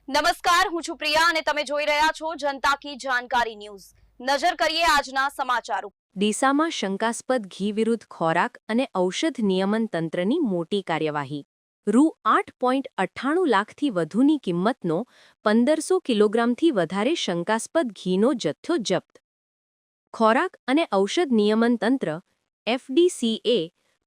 નમસ્કાર, હું છું પ્રિયા અને તમે જોઈ રહ્યા છો જનતા કી જાણકારી ન્યૂઝ। નજર કરીએ આજના સમાચારો। ડીસામાં શંકાસ્પદ ઘી વિરુદ્ધ ખોરાક અને ઔષધ નિયમન તંત્રની મોટી કાર્યવાહી। રૂ 8.98 લાખથી વધુની કિંમતનો 1500 કિલોગ્રામથી વધારે શંકાસ્પદ ઘીનો જથ્થો જપ્ત। ખોરાક અને ઔષધ નિયમન તંત્ર FDCA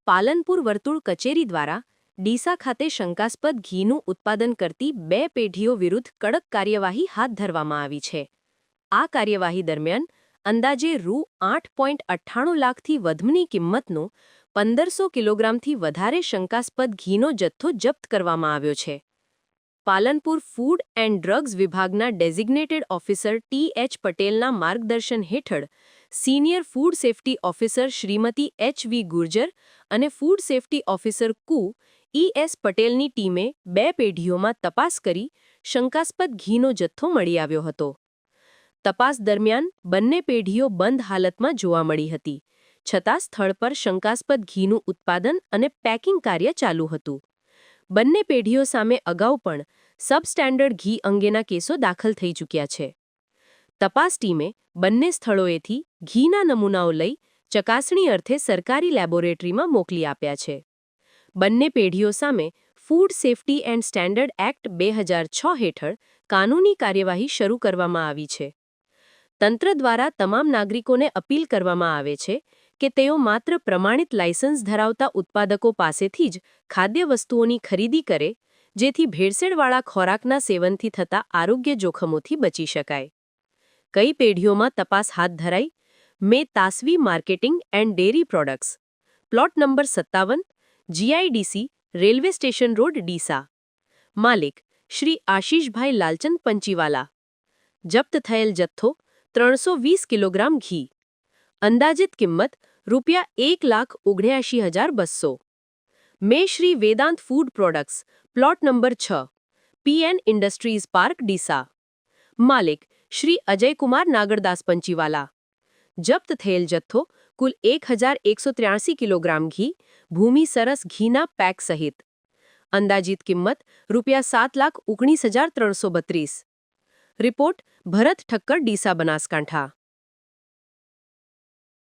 પાલનપુર વર્તુળ કચેરી દ્વારા ડીસા ખાતે શંકાસ્પદ ઘીનું ઉત્પાદન કરતી 2 પેઢીઓ વિરુદ્ધ કડક કાર્યવાહી હાથ ધરવામાં આવી છે। આ કાર્યવાહી દરમિયાન અંદાજે રૂ 8.98 લાખથી વધુની કિંમતનો 1500 કિલોગ્રામથી વધારે શંકાસ્પદ ઘીનો જથ્થો જપ્ત કરવામાં આવ્યો છે। પાલનપુર ફૂડ એન્ડ ડ્રગ્સ વિભાગના ડેઝિગ્નેટેડ ઓફિસર TH પટેલના માર્ગદર્શન હેઠળ senior food safety officer Shrimati HV Gurjar અને ફૂડ સેફ્ટી ઓફિસર કુ ES પટેલની ટીમે 2 પેઢીઓમાં તપાસ કરી શંકાસ્પદ ઘીનો જથ્થો મળી આવ્યો હતો। તપાસ દરમિયાન બંને પેઢીઓ બંધ હાલતમાં જોવા મળી હતી, છતાં સ્થળ પર શંકાસ્પદ ઘીનું ઉત્પાદન અને પેકિંગ કાર્ય ચાલુ હતું। બંને પેઢીઓ સામે અગાઉ પણ સબસ્ટેન્ડર્ડ ઘી અંગેના કેસો દાખલ થઈ ચૂક્યા છે। તપાસ ટીમે બંને સ્થળોએથી ઘીના નમૂનાઓ લઈ ચકાસણી અર્થે સરકારી લેબોરેટરીમાં મોકલી આપ્યા છે। બંને પેઢીઓ સામે food safety and standard act 2006 હેઠળ કાનૂની કાર્યવાહી શરૂ કરવામાં આવી છે। તંત્ર દ્વારા તમામ નાગરિકોને અપીલ કરવામાં આવે છે કે તેઓ માત્ર પ્રમાણિત લાયસન્સ ધરાવતા ઉત્પાદકો પાસેથી જ ખાદ્ય વસ્તુઓની ખરીદી કરે, જેથી ભેળસેળવાળા ખોરાકના સેવનથી થતા આરોગ્ય જોખમોથી બચી શકાય। કઈ પેઢીઓમાં તપાસ હાથ ધરાઈ? મે Tasvi marketing and dairy products, plot number 57, GIDC, railway station road, Deesa. માલિક શ્રી આશીષભાઈ લાલચંદ પંચીવાલા। જપ્ત થયેલ જથ્થો 320 કિલોગ્રામ ઘી। અંદાજિત કિંમત રૂ 1,79,200। મે Shri Vedant food products, plot number 6, PN industries park, Deesa. માલિક શ્રી અજયકુમાર નાગરદાસ પંચીવાલા। જપ્ત થયેલ જથ્થો કુલ 1,183 કિલોગ્રામ ઘી, ભૂમિ સરસ ઘીના પેક સહિત। અંદાજિત કિંમત રૂ 7,19,332। રિપોર્ટ ભરત ઠક્કર, ડીસા, બનાસકાંઠા।